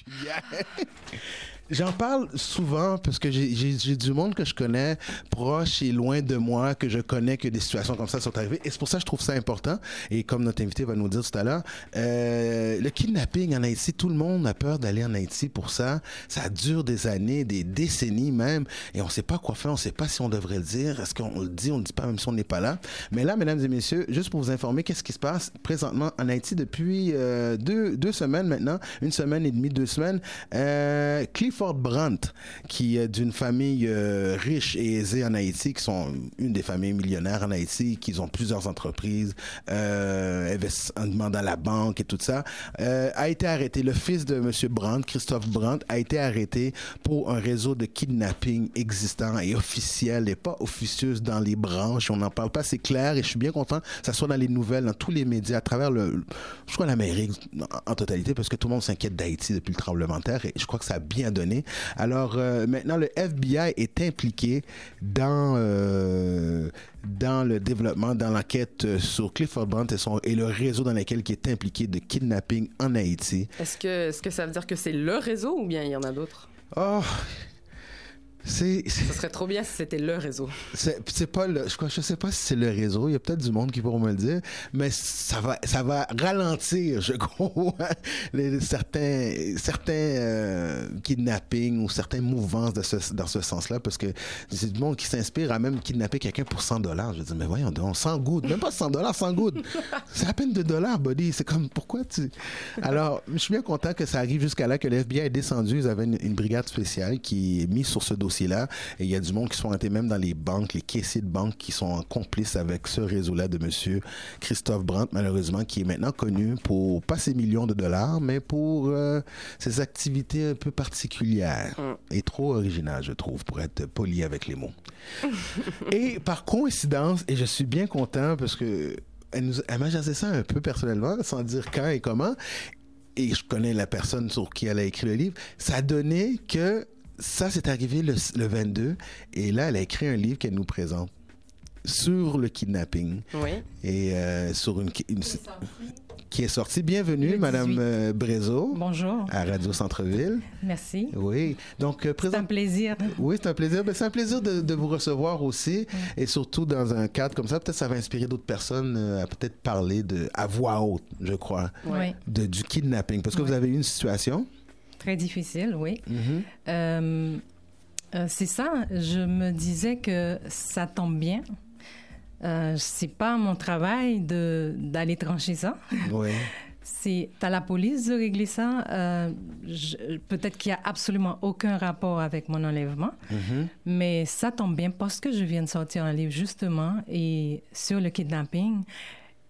particulière. J'en parle souvent parce que j'ai du monde que je connais, proche et loin de moi, que je connais, que des situations comme ça sont arrivées. Et c'est pour ça que je trouve ça important. Et comme notre invité va nous dire tout à l'heure, le kidnapping en Haïti, tout le monde a peur d'aller en Haïti pour ça. Ça dure des années, des décennies même. Et on ne sait pas quoi faire, on ne sait pas si on devrait le dire. Est-ce qu'on le dit, on ne le dit pas même si on n'est pas là. Mais là, mesdames et messieurs, juste pour vous informer, qu'est-ce qui se passe présentement en Haïti depuis deux semaines maintenant, 1 semaine et demie, 2 semaines. Clifford Brandt, qui est d'une famille riche et aisée en Haïti, qui sont une des familles millionnaires en Haïti, qui ont plusieurs entreprises, investissements dans la banque et tout ça, a été arrêté. Le fils de M. Brandt, Christophe Brandt, a été arrêté pour un réseau de kidnapping existant et officiel et pas officieuse dans les branches. On n'en parle pas, c'est clair, et je suis bien content que ça soit dans les nouvelles, dans tous les médias, à travers je crois l'Amérique en totalité, parce que tout le monde s'inquiète d'Haïti depuis le tremblement de terre, et je crois que ça a bien donné. Alors, maintenant, le FBI est impliqué dans le développement, dans l'enquête sur Clifford Brandt et le réseau dans lequel il est impliqué de kidnapping en Haïti. Est-ce que ça veut dire que c'est le réseau ou bien il y en a d'autres? Oh... Ça serait trop bien si c'était le réseau. C'est pas je sais pas si c'est le réseau. Il y a peut-être du monde qui pourra me le dire, mais ça va ralentir, je crois, certains kidnappings ou certaines mouvances dans ce sens-là, parce que c'est du monde qui s'inspire à même kidnapper quelqu'un pour $100. Je dis, mais voyons donc, 100 gouttes, même pas $100, 100 gouttes. C'est à peine $2, buddy. C'est comme, pourquoi tu... Alors, je suis bien content que ça arrive jusqu'à là, que le FBI est descendu. Ils avaient une brigade spéciale qui est mise sur ce dossier-là, et il y a du monde qui sont rentrés même dans les banques, les caissiers de banque qui sont complices avec ce réseau-là de monsieur Christophe Brandt, malheureusement, qui est maintenant connu pour pas ses millions de dollars, mais pour ses activités un peu particulières et trop originales, je trouve, pour être poli avec les mots. Et par coïncidence, et je suis bien content parce que elle m'a jasé ça un peu personnellement, sans dire quand et comment, et je connais la personne sur qui elle a écrit le livre, ça a donné que ça, c'est arrivé le 22, et là, elle a écrit un livre qu'elle nous présente sur le kidnapping. Oui. Et sur qui est sorti. Bienvenue, Madame Brézo. Bonjour. À Radio Centre-Ville. Merci. Oui. Donc, c'est un plaisir. Oui, c'est un plaisir. Ben, c'est un plaisir de vous recevoir aussi. Et surtout dans un cadre comme ça. Peut-être ça va inspirer d'autres personnes à peut-être parler à voix haute, je crois, du kidnapping. Parce que vous avez eu une situation... Très difficile, oui. Mm-hmm. C'est ça, je me disais que ça tombe bien. C'est pas mon travail d'aller trancher ça. Oui. C'est à la police de régler ça. Peut-être qu'il n'y a absolument aucun rapport avec mon enlèvement, mais ça tombe bien parce que je viens de sortir un livre justement et sur le kidnapping,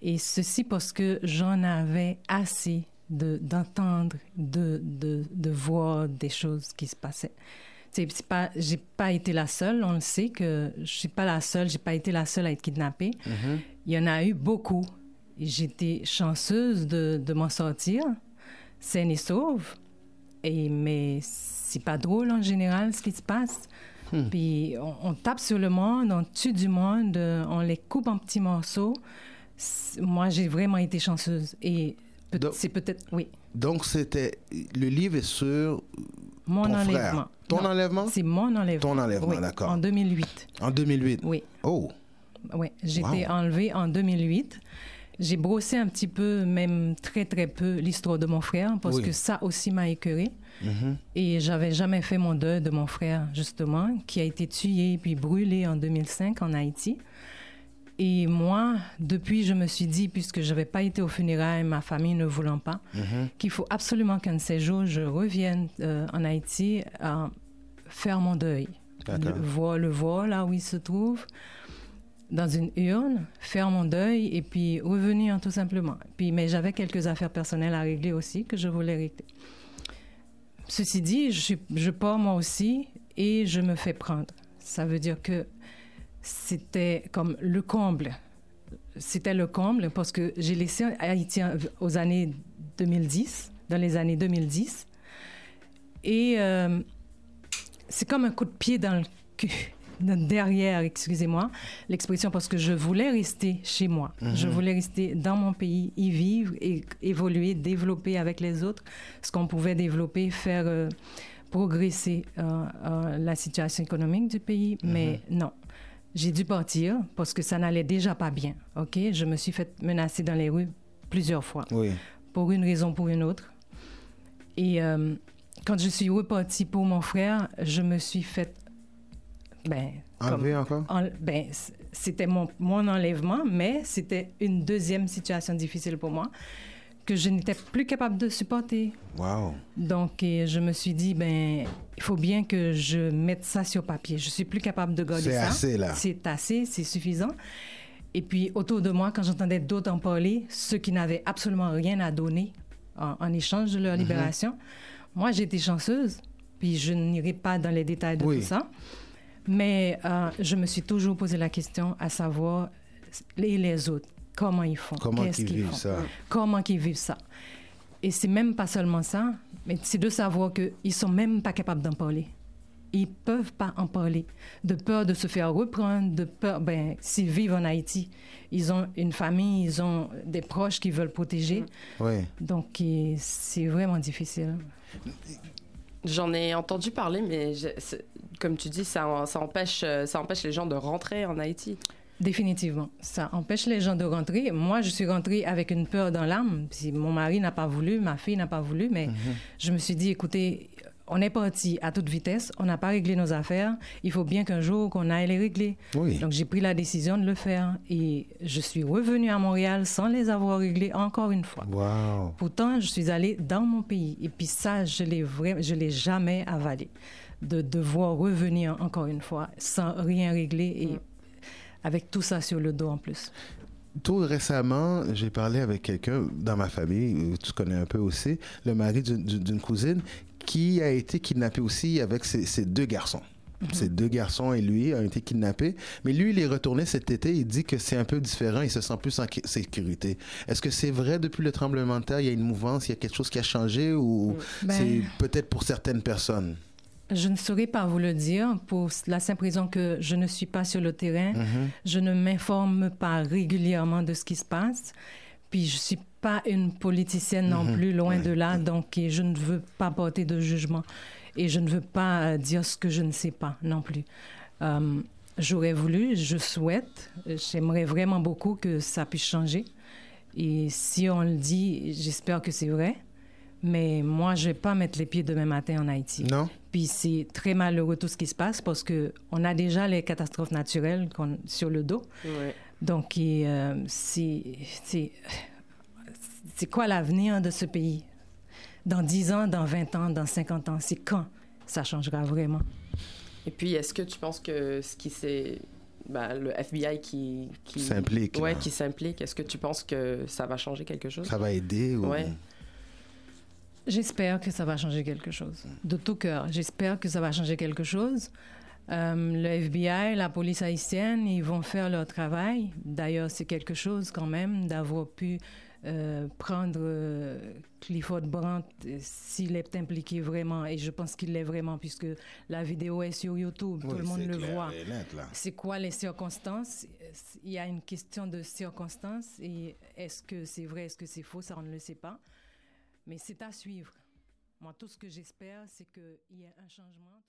et ceci parce que j'en avais assez d'entendre, de voir des choses qui se passaient. J'ai pas été la seule, on le sait que je suis pas la seule, j'ai pas été la seule à être kidnappée. Il y en a eu beaucoup. J'étais chanceuse de m'en sortir, saine et sauve. Mais c'est pas drôle en général ce qui se passe. Puis on tape sur le monde, on tue du monde, on les coupe en petits morceaux. Moi, j'ai vraiment été chanceuse. Et c'est peut-être... Oui. Donc, le livre est sur mon ton enlèvement. Frère. Ton enlèvement? C'est mon enlèvement. Ton enlèvement, oui, d'accord. En 2008. En 2008? Oui. Oh! Oui, j'ai été enlevée en 2008. J'ai brossé un petit peu, même très, très peu, l'histoire de mon frère, parce que ça aussi m'a écœurée. Et j'avais jamais fait mon deuil de mon frère, justement, qui a été tué puis brûlé en 2005 en Haïti. Et moi, depuis, je me suis dit, puisque je n'avais pas été aux funérailles, ma famille ne voulant pas, qu'il faut absolument qu'un de ces jours, je revienne en Haïti à faire mon deuil. Le voir là où il se trouve, dans une urne, faire mon deuil et puis revenir tout simplement. Mais j'avais quelques affaires personnelles à régler aussi que je voulais régler. Ceci dit, je pars moi aussi et je me fais prendre. Ça veut dire que c'était comme le comble. C'était le comble parce que j'ai laissé Haïti aux années 2010, dans les années 2010. Et c'est comme un coup de pied dans le cul. derrière, excusez-moi, l'expression, parce que je voulais rester chez moi. Je voulais rester dans mon pays, y vivre et évoluer, développer avec les autres ce qu'on pouvait développer, faire progresser la situation économique du pays. Mais non, j'ai dû partir parce que ça n'allait déjà pas bien. OK? Je me suis fait menacer dans les rues plusieurs fois. Oui. Pour une raison, pour une autre. Et quand je suis repartie pour mon frère, je me suis fait... Enlever encore? C'était mon enlèvement, mais c'était une deuxième situation difficile pour moi que je n'étais plus capable de supporter. Wow. Donc, je me suis dit, il faut bien que je mette ça sur papier. Je suis plus capable de garder ça. C'est assez, là. C'est assez, c'est suffisant. Et puis, autour de moi, quand j'entendais d'autres en parler, ceux qui n'avaient absolument rien à donner en échange de leur libération, moi, j'étais chanceuse, puis je n'irai pas dans les détails de tout ça. Mais je me suis toujours posé la question à savoir, les autres, comment ils font? Comment ils vivent ça? Comment ils vivent ça? Et c'est même pas seulement ça, mais c'est de savoir qu'ils sont même pas capables d'en parler. Ils peuvent pas en parler, de peur de se faire reprendre, de peur, s'ils vivent en Haïti, ils ont une famille, ils ont des proches qu'ils veulent protéger. Oui. Donc, c'est vraiment difficile. J'en ai entendu parler, mais comme tu dis, ça empêche les gens de rentrer en Haïti. Définitivement. Ça empêche les gens de rentrer. Moi, je suis rentrée avec une peur dans l'âme. Si mon mari n'a pas voulu, ma fille n'a pas voulu, mais je me suis dit, écoutez, on est parti à toute vitesse, on n'a pas réglé nos affaires, il faut bien qu'un jour qu'on aille les régler. Oui. Donc, j'ai pris la décision de le faire et je suis revenue à Montréal sans les avoir réglés encore une fois. Wow. Pourtant, je suis allée dans mon pays et puis ça, je l'ai jamais avalé. De devoir revenir encore une fois sans rien régler et avec tout ça sur le dos en plus. Tout récemment, j'ai parlé avec quelqu'un dans ma famille, tu connais un peu aussi, le mari d'une cousine qui a été kidnappé aussi avec ses deux garçons. Ses deux garçons et lui ont été kidnappés. Mais lui, il est retourné cet été. Il dit que c'est un peu différent. Il se sent plus en sécurité. Est-ce que c'est vrai depuis le tremblement de terre? Il y a une mouvance, il y a quelque chose qui a changé ou c'est peut-être pour certaines personnes? Je ne saurais pas vous le dire pour la simple raison que je ne suis pas sur le terrain. Je ne m'informe pas régulièrement de ce qui se passe. Puis je ne suis pas une politicienne non plus, loin de là. Donc, je ne veux pas porter de jugement. Et je ne veux pas dire ce que je ne sais pas non plus. J'aurais voulu, je souhaite, j'aimerais vraiment beaucoup que ça puisse changer. Et si on le dit, j'espère que c'est vrai. Mais moi, je ne vais pas mettre les pieds demain matin en Haïti. Non. Puis c'est très malheureux tout ce qui se passe parce qu'on a déjà les catastrophes naturelles sur le dos. Ouais. Donc, c'est quoi l'avenir de ce pays? Dans 10 ans, dans 20 ans, dans 50 ans, c'est quand ça changera vraiment? Et puis, est-ce que tu penses que le FBI qui s'implique, qui s'implique, est-ce que tu penses que ça va changer quelque chose? Ça va aider ou... Ouais. J'espère que ça va changer quelque chose. De tout cœur, j'espère que ça va changer quelque chose. Le FBI, la police haïtienne, ils vont faire leur travail. D'ailleurs, c'est quelque chose quand même d'avoir pu prendre Clifford Brandt s'il est impliqué vraiment. Et je pense qu'il l'est vraiment puisque la vidéo est sur YouTube. Tout le monde le voit. C'est quoi les circonstances? Il y a une question de circonstances. Et est-ce que c'est vrai, est-ce que c'est faux? Ça, on ne le sait pas. Mais c'est à suivre. Moi, tout ce que j'espère, c'est qu'il y ait un changement.